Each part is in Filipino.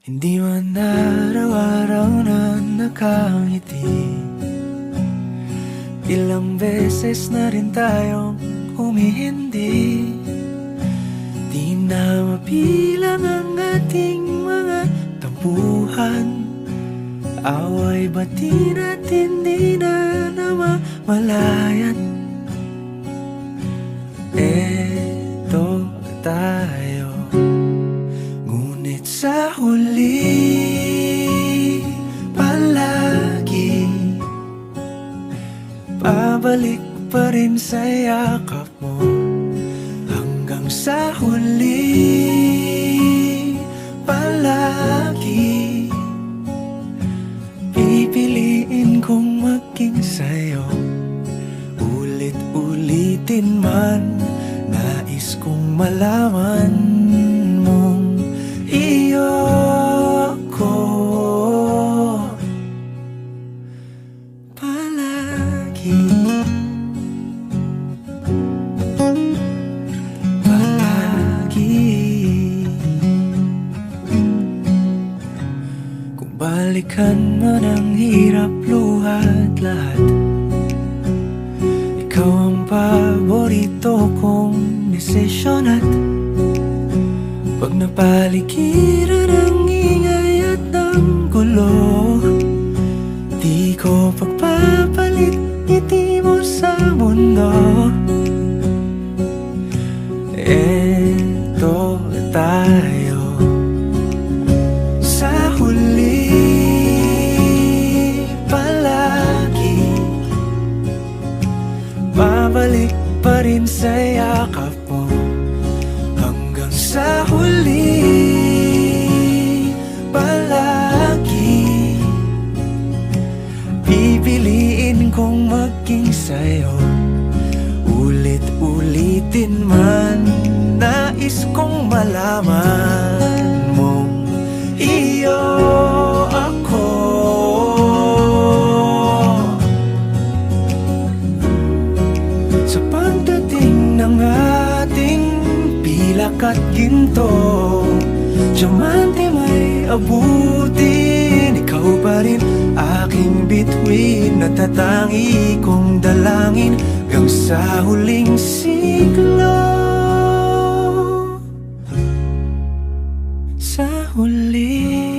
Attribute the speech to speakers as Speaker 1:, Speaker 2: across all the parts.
Speaker 1: Hindi man araw-araw na nakangiti. Ilang beses na rin tayong humihindi. Di na mapilang ang ating mga tampuhan. Away bati natin di na namamalayan. Eto tayo, ngunit sa huli palagi pabalik pa rin sa yakap mo. Hanggang sa huli palagi pipiliin kong maging sa'yo. Ulit-ulitin man, nais kong malaman mong iyo ako palagi. Kung balikan man ang hirap, luhat lahat, ikaw ang paborito kong desisyon. At pag napaligiran ang ingay at ng gulo, di ko pagpapalit ngiti mo sa mundo. Eto tayo sa huli palagi, babalik pa rin sa yakap mo. Hanggang sa huli palagi pipiliin kong maging sa'yo. Ulit-ulitin man, nais kong malaman mong iyo ako. Sa pagdating ng ating pilak at ginto, diamante may abutin, ikaw pa rin aking bituin. Natatangi kong dalangin hanggang sa huling siglo. Sa huli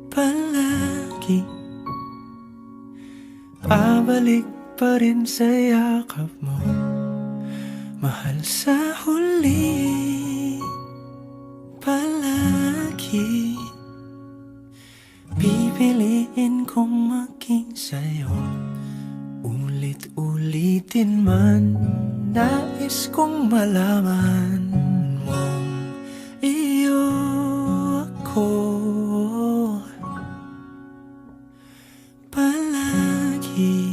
Speaker 1: palagi pabalik pa rin sa yakap mo, mahal. Sa huli palagi pipiliin kong maging sa'yo. Ulit-ulitin man, nais kong malaman mong iyo ako palagi.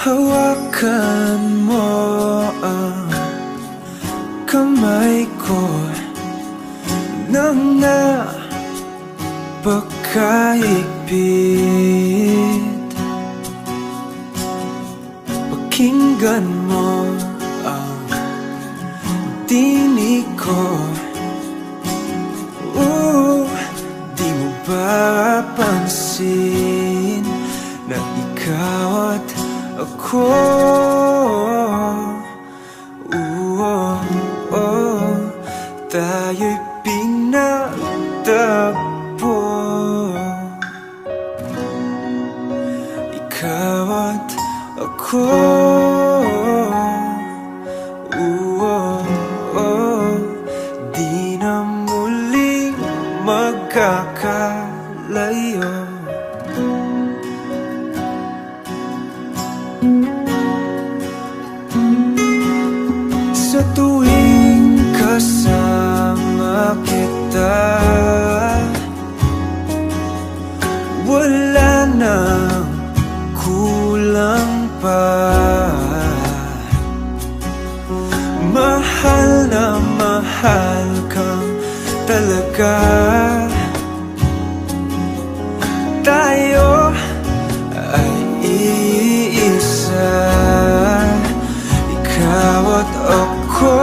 Speaker 1: Hawakan mo ang kamay ko nang napakahigpit. Pakinggan mo ang tinig ko. Di mo ba pansin na ikaw at ako, tayo'y pinagtagpo. Ikaw at ako, di na muling magkakalayo. Sa tuwing kasama kita, wala nang kulang pa. Mahal na mahal kang talaga. Tayo ay iisa, ikaw at ako.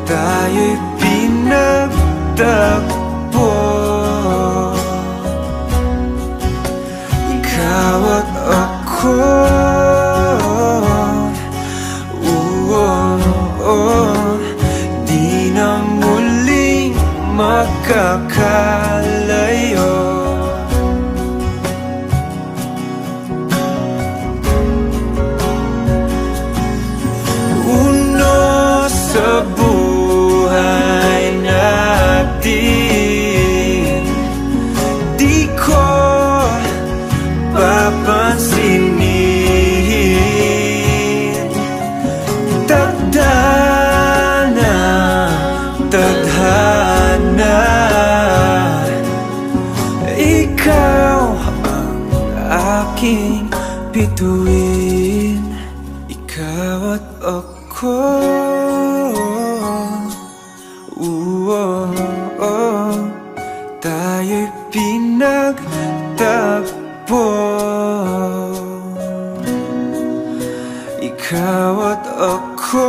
Speaker 1: Tayo'y pinagtagpo, ikaw at ako. Di na muling magkakalayo. Uno sa buhay natin, di ko papansinin. Tadhana, tadhana, ikaw ang aking bituin, ikaw at ako. Tayo'y pinagtagpo, ikaw at ako.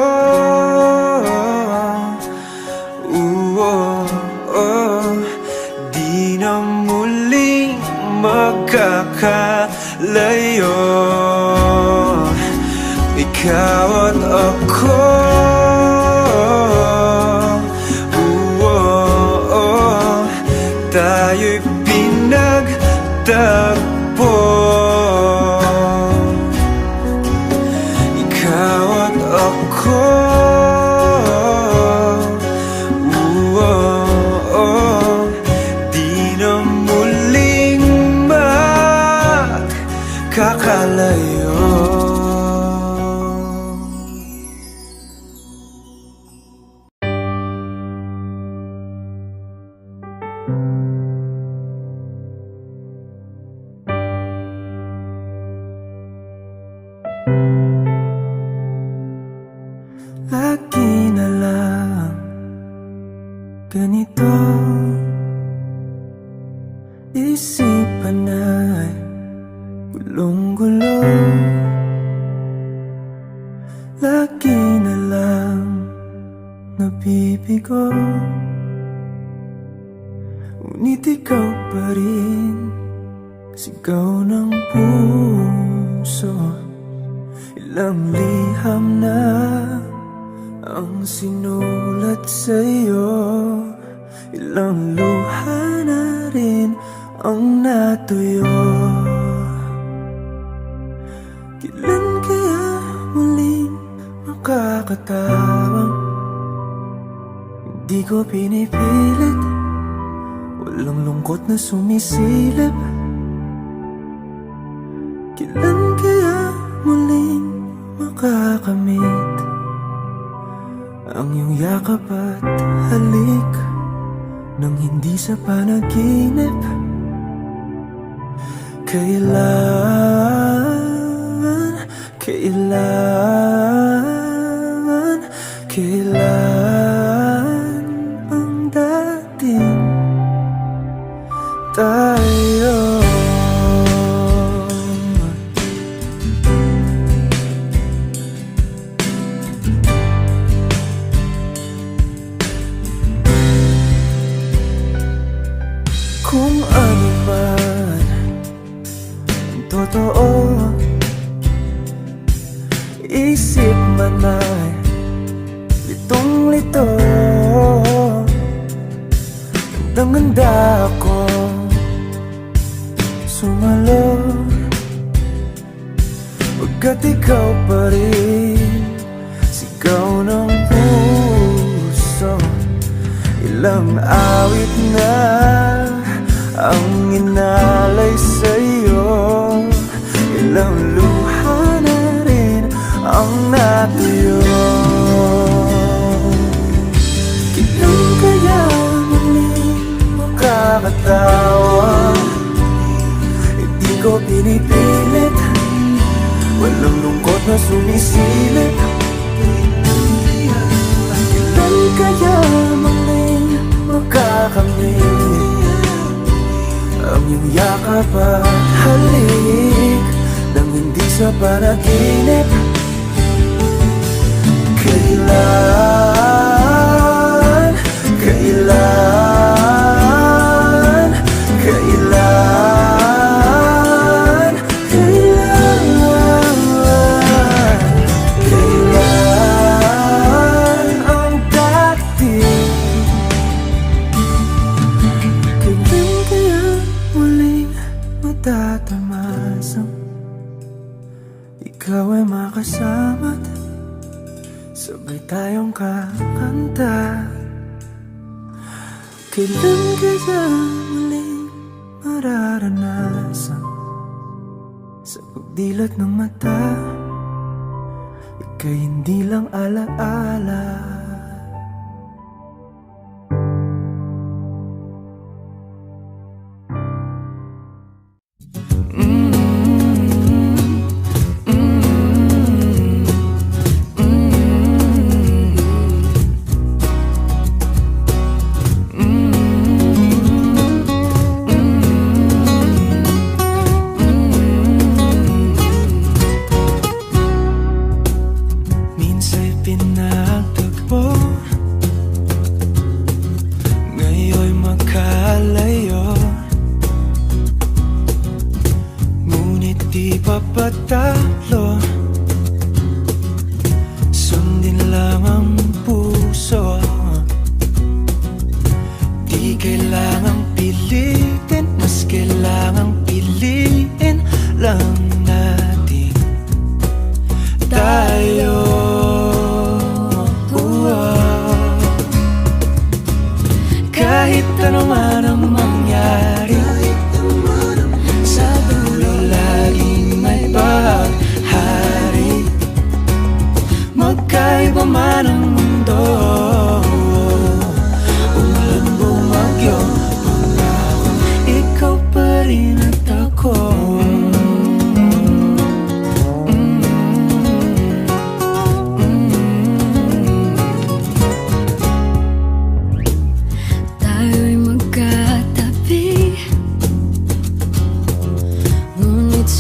Speaker 1: Di na muling magkakalayo, ikaw at ako. Tayo'y pinagtagpo, ikaw at ako. Di na muling magkakalayo. Lagi na lang ganito, isipan ay gulong-gulo. Lagi na lang nabibigo, ngunit ikaw pa rin, sigaw ng puso. Ilang liham na ang sinulat sa'yo, ilang luha na rin ang natuyo. Kailan kaya muling makakatawang? Hindi ko pinipilit, walang lungkot na sumisilip. Kailan kaya muling makakamit ang iyong yakap at halik nang hindi sa panaginip? Kailan, kailan, kailan ang dating tayo? Kung ano man ang totoo, isip man ay litong-lito. Handang-handa ako sumalo, pagkat ikaw pa rin, sigaw ng puso. Ilang awit na ang inalay sa'yo, ilang luha na rin ang natuyo. Kailan kaya tumatawag. Hindi ko pinipilit, walang lungkot na sumisilip. Kailan kaya muling makakamit ang iyong yakap at halik nang hindi sa panaginip? Kailan, kailan, kailan, kailan, kailan ang dating? Kailan kaya muling matatamasang ikaw ay makasama't sabay tayong kakanta? Kailan kaya muling mararanasan sa pagdilat ng mata ika'y hindi lang alaala? Pinagtagpo, ngayon'y magkalayo, ngunit di papatalo. Sundin lang ang puso, di kailangang pilitin, mas kailangang piliin lang natin tayo. Kahit ano man ang mangyari, sa dulo laging may paghari. Magkaiba man ang mundo, umulan bumagyo, pangakong ikaw pa rin at ako.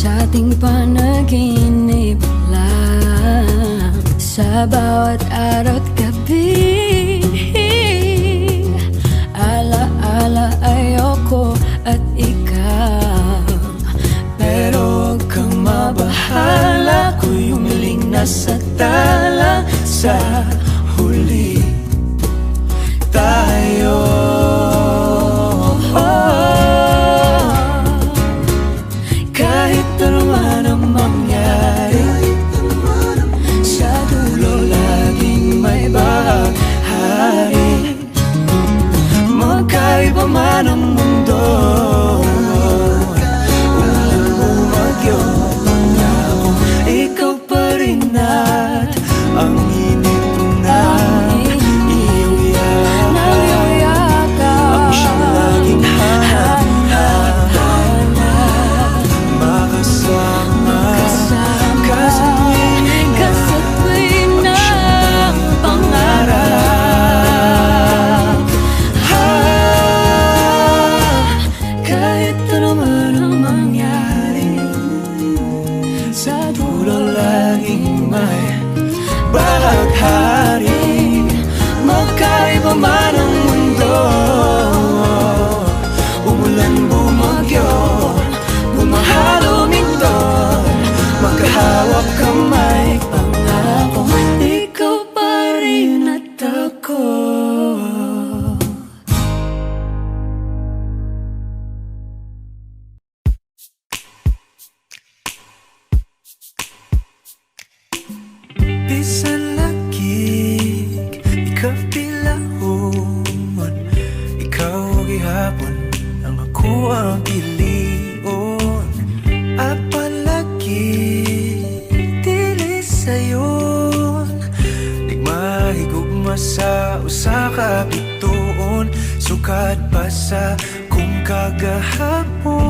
Speaker 1: Sa ating panaginip lang, sa bawat araw at gabi, ala-ala ayoko at ikaw. Pero huwag kang mabahala, ko'y umiling na sa tala. Sa huli tayo. Kahit ano man ang mangyari, sa dulo laging may baghari. Magkaiba man ang mundo, umulan bumagyo, pangako ikaw pa rin at ang inip na iyong yakap, ang siyang laging baghari. Magkaiba man ang mundo, umulan bumagyo, bumahalo minto, magkahawak kamay, pangako ikaw pa rin at ako. Bisan lagig, ikaw pilahon, ikaw gihapon, ang ako ang pilion. Apalagi, dili sayon, di mahigugma sa usa ka bituon. Sukat pa sa kung kagahapon,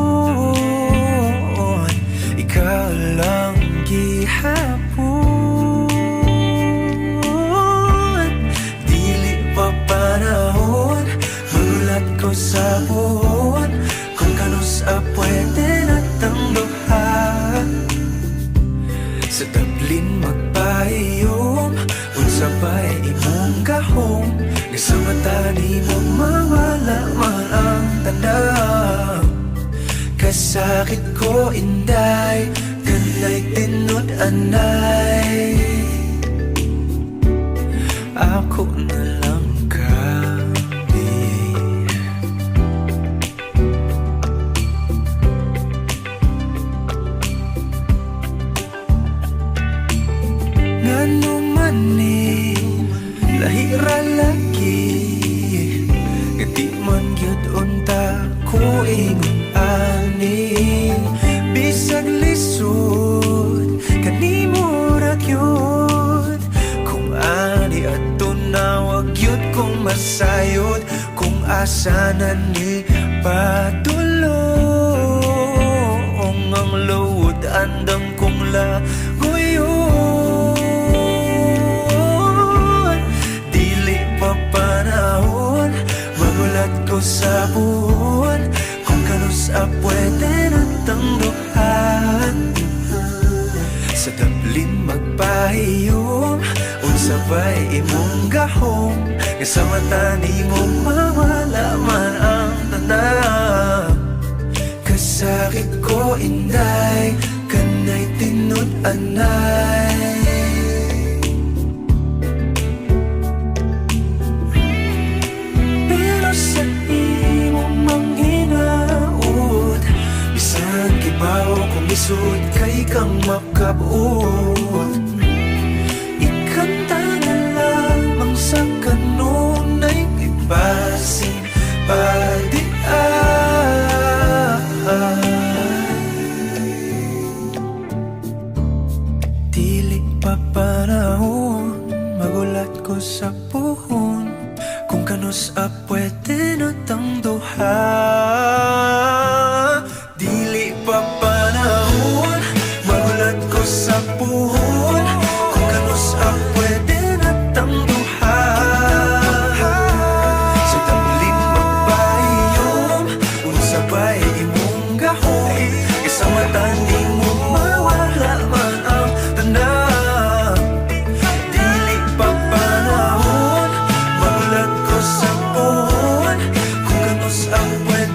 Speaker 1: ikaw lang gihapon. Dili pa panahon, magulat ko sa buhon, kung kanusa pwede natang duha. Sa tablin magpahiyom, unsa ba'y imong gahom, nga sa mata ni mo mawala man ang tanaw. Kasakit ko inday, kanay tinud anay, ako na lang kami. Ngano man ni lahira lagi, nga di man gyud unta ko ingon ani. Bisag lisod kanimo ra gyud, kung ani adto na wag gyud kong masayod, kung asa na ni padulong ang luod andam kong laguyon. Dili pa panahon, magulat ko sa buhon, kung kanusa pwede natang duhan. Sa tablin magpahiyom, unsa ba'y imong gahom, nga sa mata ni mo mawala man ang tanaw. Kasakit ko inday, kanay tinud anay, pero sa imong manghinaot, bisan kibaw kung isod kay kang makabuot. Ikanta na lamang sa kanunay ibasin dili pa panahon, magulat ko sa puhon, kung kanusa pwede natang duha. Dili pa panahon, magulat ko sa puhon, kung kanusa pwede natang duha. Sa tablin magpahiyom, unsa ba'y imong gahom, isa mata ni mo mawala man ang tanaw. Dili pa panahon, magulat ko sa puhon, kung kanusa pwede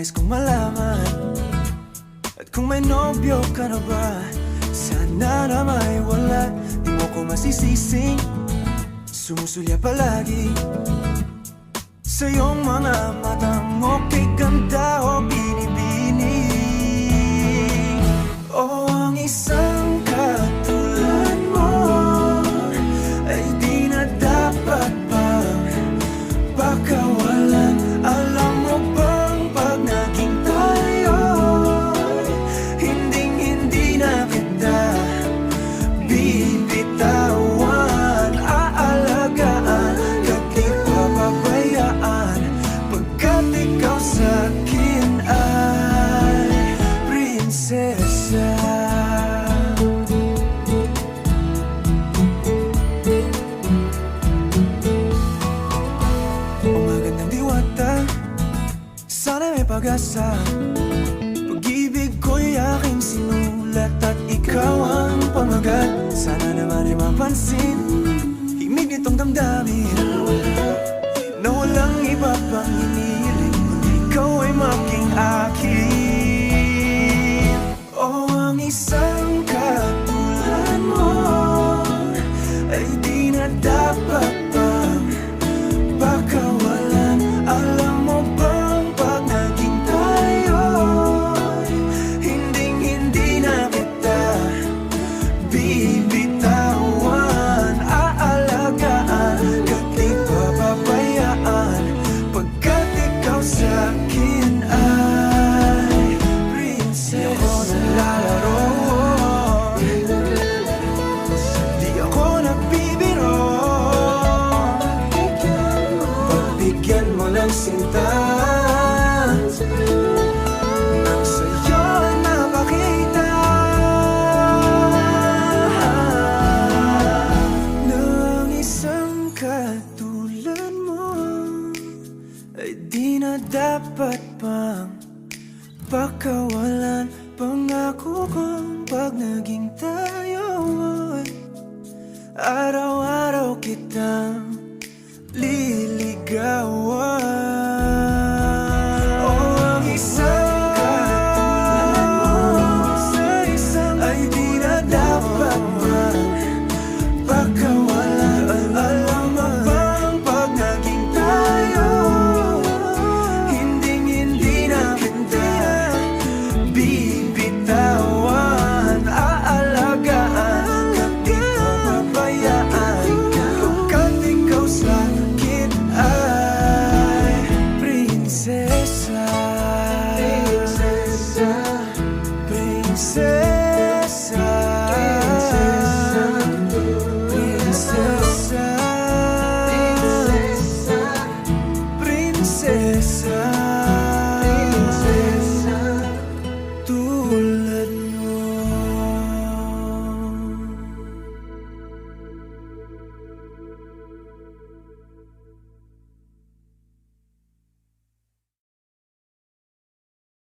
Speaker 1: nais kong malaman, at kung may nobyo ka na ba, sana na may wala. Di mo ko masisising sumusulya palagi sa iyong mga matang okay ganda o binibini. O ang isang katulad mo ay di na dapat pang pakawalan. Alam mo bang pag naging tayo, hinding-hindi na kita bibitawan. Aalagaan ka't di papabayaan, pagkat ikaw sa'kin ay prinsesa. Magandang diwata, sana may pag-asa. Pag-ibig ko'y aking sinulat at ikaw ang pamagat. Sana naman ay mapansin himig nitong damdamin na walang iba pang hinihiling kundi ikaw ay maging akin. O ang isang katulad mo ay di na dapat pang pakawalan. Alam mo bang pag naging tayo, hinding-hindi na kita bibitawan. Aalagaan ka't di papabayaan, pagkat ikaw sa'kin ay prinsesa. Di ako naglalaro, di ako nagbibiro. Pagbigyan mo ng sinta, nang sa'yo napakita ng isang katulad mo ay di na dapat pang pakawalan. Pangako kong pag naging tayo ay araw-araw kitang liligawan.